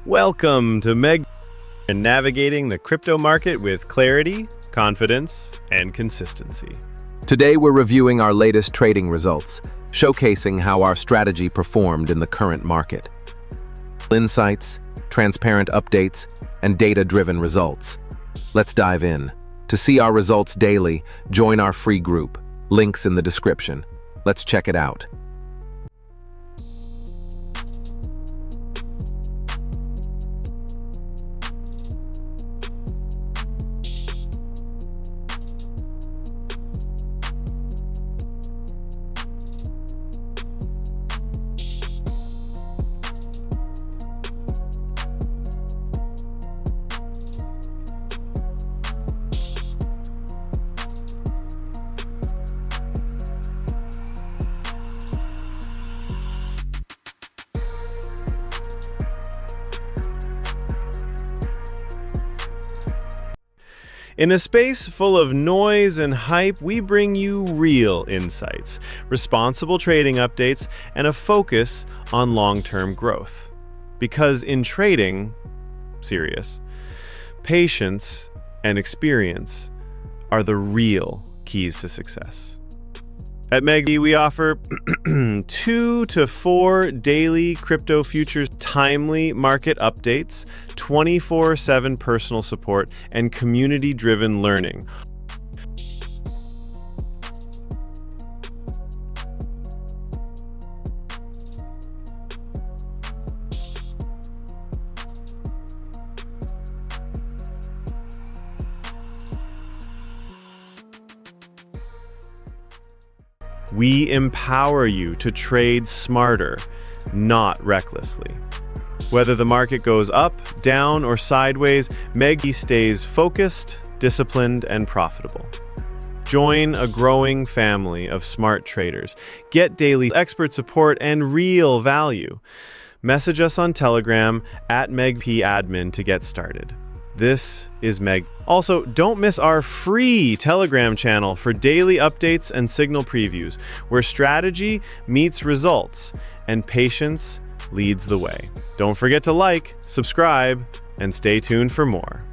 Welcome to Meg and navigating the crypto market with clarity, confidence, and consistency. Today we're reviewing our latest trading results, showcasing how our strategy performed in the current market. Insights, transparent updates, and data-driven results. Let's dive in. To see our results daily, join our free group. Links in the description. Let's check it out. In a space full of noise and hype, we bring you real insights, responsible trading updates, and a focus on long-term growth. Because in trading, patience and experience are the real keys to success. At Meg, we offer 2 to 4 daily crypto futures, timely market updates, 24/7 personal support, and community-driven learning. We empower you to trade smarter, not recklessly. Whether the market goes up, down, or sideways, Meg stays focused, disciplined, and profitable. Join a growing family of smart traders. Get daily expert support and real value. Message us on Telegram at MegPadmin to get started. This is Meg. Also, don't miss our free Telegram channel for daily updates and signal previews, where strategy meets results and patience leads the way. Don't forget to like, subscribe, and stay tuned for more.